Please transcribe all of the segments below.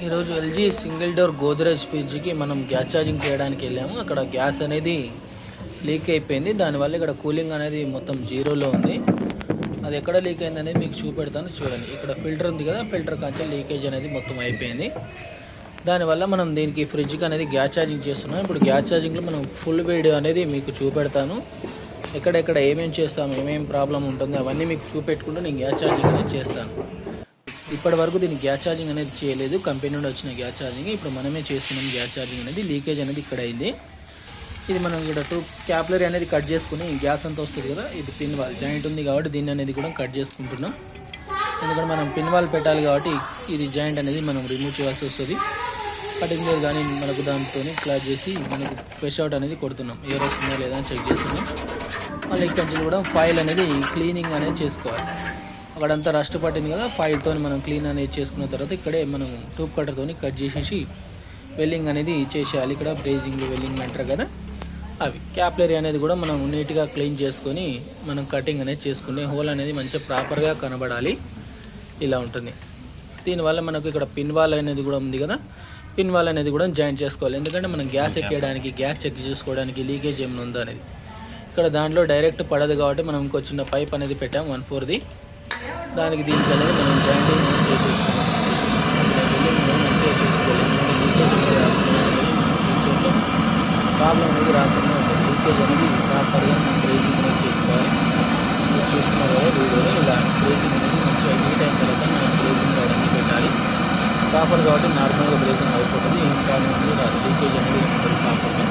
ఈరోజు LG single door Godrej ఫ్రిడ్జ్కి మనం gas charging చేయడానికి వెళ్ళాము. అక్కడ గ్యాస్ అనేది లీక్ అయిపోయింది. దానివల్ల ఇక్కడ కూలింగ్ అనేది మొత్తం జీరోలో ఉంది. అది ఎక్కడ లీక్ అయింది అనేది మీకు చూపెడతాను, చూడండి. ఇక్కడ ఫిల్టర్ ఉంది కదా, ఫిల్టర్ కాంచె లీకేజ్ అనేది మొత్తం అయిపోయింది. దానివల్ల మనం దీనికి ఫ్రిడ్జ్కి అనేది గ్యాస్ ఛార్జింగ్ చేస్తున్నాం. ఇప్పుడు గ్యాస్ ఛార్జింగ్లో మనం ఫుల్ వీడియో అనేది మీకు చూపెడతాను. ఎక్కడెక్కడ ఏమేమి చేస్తాము, ఏమేమి ప్రాబ్లం ఉంటుంది అవన్నీ మీకు చూపెట్టుకుంటూ నేను గ్యాస్ ఛార్జింగ్ అనేది చేస్తాను. ఇప్పటి వరకు దీనికి గ్యాస్ ఛార్జింగ్ అనేది చేయలేదు, కంపెనీ నుండి వచ్చిన గ్యాస్ ఛార్జింగ్. ఇప్పుడు మనమే చేస్తున్నాం గ్యాస్ ఛార్జింగ్ అనేది. లీకేజ్ అనేది ఇక్కడ అయింది. ఇది మనం ఇక్కడ క్యాప్లరీ అనేది కట్ చేసుకుని గ్యాస్ అంతా వస్తుంది కదా, ఇది పిన్ వాల్ జాయింట్ ఉంది కాబట్టి దీన్ని అనేది కూడా కట్ చేసుకుంటున్నాం. ఎందుకంటే మనం పిన్ వాల్ పెట్టాలి కాబట్టి ఇది జాయింట్ అనేది మనం రిమూవ్ చేయాల్సి వస్తుంది. కటింగ్ లేదు కానీ మనకు దాంతో క్లాజ్ చేసి మనకు ఫ్రెష్ అవుట్ అనేది కొడుతున్నాం. ఎయిర్ వస్తుందా లేదా అని చెక్ చేస్తున్నాం. మళ్ళీ ఇక్కడ నుంచి కూడా ఫైల్ అనేది క్లీనింగ్ అనేది చేసుకోవాలి. అక్కడంతా రస్ట్ పట్టింది కదా, ఫైల్తో మనం క్లీన్ అనేది చేసుకున్న తర్వాత ఇక్కడే మనం ట్యూబ్ కట్టర్తో కట్ చేసేసి వెల్లింగ్ అనేది చేసేయాలి. ఇక్కడ బ్రేజింగ్ వెల్లింగ్ అంటారు కదా, అవి క్యాప్లరీ అనేది కూడా మనం నీట్గా క్లీన్ చేసుకొని మనం కటింగ్ అనేది చేసుకునే హోల్ అనేది మంచిగా ప్రాపర్గా కనబడాలి. ఇలా ఉంటుంది. దీనివల్ల మనకు ఇక్కడ పిన్ వాల్ అనేది కూడా ఉంది కదా, పిన్ వాల్ అనేది కూడా జాయింట్ చేసుకోవాలి. ఎందుకంటే మనం గ్యాస్ ఎక్కేయడానికి, గ్యాస్ చెక్ చేసుకోవడానికి లీకేజ్ ఏమైనా ఉందా అనేది. ఇక్కడ దాంట్లో డైరెక్ట్ పడదు కాబట్టి మనం ఇంకో చిన్న పైప్ అనేది పెట్టాం 1/4ది. దానికి దీనికి అనేది మనం జాయింటింగ్ అనేది చేసేస్తాం. మంచిగా చేసుకోవాలి. ప్రాబ్లం అనేది రాకుండా ఉంటుంది. లీకేజ్ అనేది ప్రాపర్గా మనం బ్రేజింగ్ అనేది చేసుకోవాలి. మీరు చూస్తున్నారు కదా వీడియోలో, ఇలా బ్రేజింగ్ అనేది మంచిగా హీట్ అయిన తర్వాత మనం బ్రేజింగ్ రావడానికి పెట్టాలి. ప్రాపర్ కాబట్టి నార్మల్గా బ్రేజింగ్ అయిపోతుంది. ఏం ప్రాబ్లం అనేది రాదు. లీకేజ్ అనేది ఉంటుంది ప్రాపర్గా.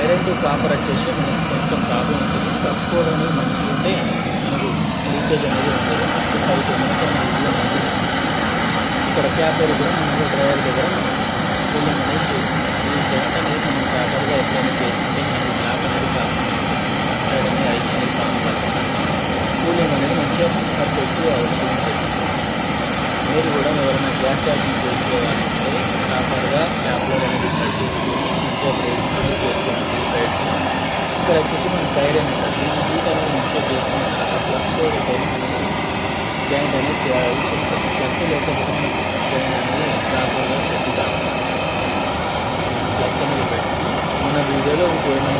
ఐరన్ టు కాపర్ వచ్చేసి మనకు కొంచెం ప్రాబ్లం ఉంటుంది. కలుసుకోవడం అనేది మంచిగా ఉంటే మనకు లీకేజ్ అనేది ఉంటుంది. ఇక్కడ క్యాపర్ కూడా మనకు డ్రైవర్ దగ్గర కూలింగ్ అనేది చేస్తుంది. ఈ జాయింట్ అనేది మనం ప్రాపర్గా ఎప్పుడైనా చేసుకుంటే మనకు గ్యాప్ అనేది కాకుండా సైడ్ అనేది ఐస్ అనేది కాకుండా కూలింగ్ అనేది మంచిగా పర్ఫెక్ట్గా అవసరం ఉంటుంది. మీరు కూడా ఎవరైనా గ్యాస్ ఛార్జింగ్ చేసుకోవాలంటే ప్రాపర్గా క్యాప్లర్ అనేది కట్ చేసుకుని మంచిగా బ్రేజింగ్ అనేది చేసుకోండి. టూ సైడ్స్ ఇక్కడ వచ్చేసి మనం టైర్ అనేది హీట్ అనేది మంచిగా చేసుకున్న తర్వాత ప్లస్లో జాయింట్ అనేది చేయాల్సి వస్తుంది. ప్లస్ లేకపోతే జాయింట్ అనేది ప్రాపర్గా సెట్ కావాలి. ప్లస్ అనేది పెట్టి మన వీడియోలో ఇంకేమైనా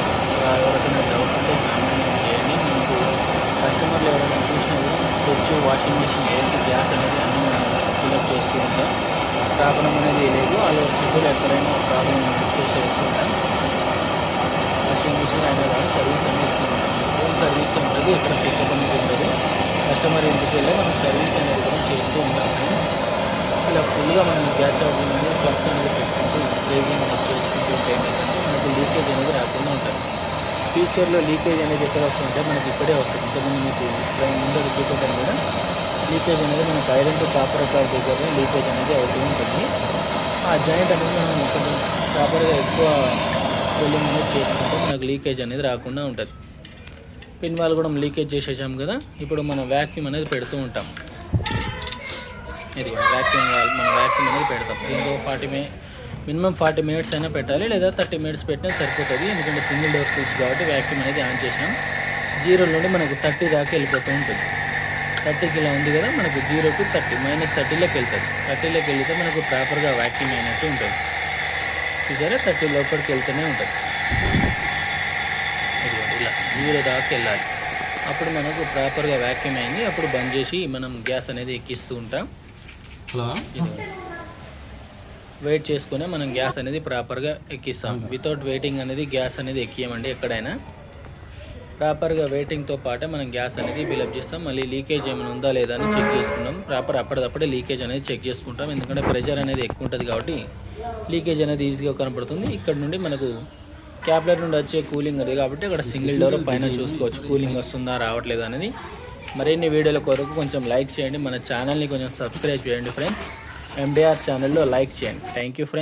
ఎవరికైనా డౌట్ ఉంటే కామెంట్ చేయండి. మనకు కస్టమర్లు ఎవరైనా చూసినా కూడా fridge, washing machine, AC, gas అనేది అన్నీ ఫిల్అప్ చేస్తూ ఉంటాం. ప్రాబ్లం అనేది లేదు. వాళ్ళు సిటీలో ఎక్కడైనా ప్రాబ్లం చేస్తూ ఉంటాం. వాషింగ్ మిషన్ అయినా కానీ సర్వీస్ అనేది ఇస్తూ ఉంటాం. హోమ్ సర్వీస్ ఉంటుంది, ఇక్కడ పికప్ అనేది ఉంటుంది. కస్టమర్ ఇంటికి వెళ్ళి మనం సర్వీస్ అనేది కూడా చేస్తూ ఉంటాము. ఇలా ఫుల్గా మనం గ్యాస్ ఛార్జింగ్ అనేది ప్లగ్స్ అనేది పెట్టుకుంటూ బ్రేజింగ్ అనేది చేసుకుంటూ ఉంటే ఏంటంటే మనకు లీకేజ్ అనేది రాకుండా ఉంటుంది. ఫ్యూచర్లో లీకేజ్ అనేది ఎక్కడ వస్తుందంటే మనకి ఇక్కడే వస్తుంది. ఇంతకుముందు మీకు ముందర చూపెట్టాను కూడా, లీకేజ్ అనేది మనకు ఐరన్ టు కాపర్ దగ్గర లీకేజ్ అనేది అవుతూ ఉంటుంది. ఆ జాయింట్ అనేది మనం కొంచెం ప్రాపర్గా ఎక్కువ కూలింగ్ అనేది చేసుకుంటే మనకు లీకేజ్ అనేది రాకుండా ఉంటుంది. పిన్ వాల్ కూడా లీకేజ్ చేసేసాం కదా, ఇప్పుడు మనం వ్యాక్యూమ్ అనేది పెడుతూ ఉంటాం. ఇది వ్యాక్యూమ్ వాల్, మనం వ్యాక్యూమ్ అనేది పెడతాం. దీంట్లో మినిమం 40 మినిట్స్ అయినా పెట్టాలి, లేదా 30 మినిట్స్ పెట్టినా సరిపోతుంది. ఎందుకంటే సింగిల్ డోర్ ఫ్రిడ్జ్ కాబట్టి వ్యాక్యూమ్ అనేది ఆన్ చేసాం. 0 నుండి మనకు 30 దాకా వెళ్ళిపోతూ ఉంటుంది. 30కి ఇలా ఉంది కదా, మనకు 0 to 30 -30లోకి వెళ్తుంది. 30లోకి వెళ్తే మనకు ప్రాపర్గా వ్యాక్యూమ్ అయినట్టు ఉంటుంది. చూసారా, 30 లోపలికి వెళ్తూనే ఉంటుంది. ఇలా 0 దాకా వెళ్ళాలి. అప్పుడు మనకు ప్రాపర్గా వ్యాక్యూమ్ అయింది. అప్పుడు బంద్ చేసి మనం గ్యాస్ అనేది ఎక్కిస్తూ ఉంటాం. వెయిట్ చేసుకుని మనం గ్యాస్ అనేది ప్రాపర్గా ఎక్కిస్తాం. వితౌట్ వెయిటింగ్ అనేది గ్యాస్ అనేది ఎక్కియమండి. ఎక్కడైనా ప్రాపర్గా వెయిటింగ్తో పాటే మనం గ్యాస్ అనేది ఫిల్అప్ చేస్తాం. మళ్ళీ లీకేజ్ ఏమైనా ఉందా లేదా అని చెక్ చేసుకుంటాం. అప్పటిదప్పుడే లీకేజ్ అనేది చెక్ చేసుకుంటాం. ఎందుకంటే ప్రెషర్ అనేది ఎక్కువ ఉంటుంది కాబట్టి లీకేజ్ అనేది ఈజీగా కనపడుతుంది. ఇక్కడ నుండి మనకు క్యాప్లర్ నుండి వచ్చే కూలింగ్ అది కాబట్టి అక్కడ సింగిల్ డోర్ పైన చూసుకోవచ్చు కూలింగ్ వస్తుందా రావట్లేదు అనేది. మరిన్ని వీడియోల కొరకు కొంచెం లైక్ చేయండి. మన ఛానల్ని కొంచెం సబ్స్క్రైబ్ చేయండి ఫ్రెండ్స్. MDR ఛానల్లో లైక్ చేయండి. Thank you friends.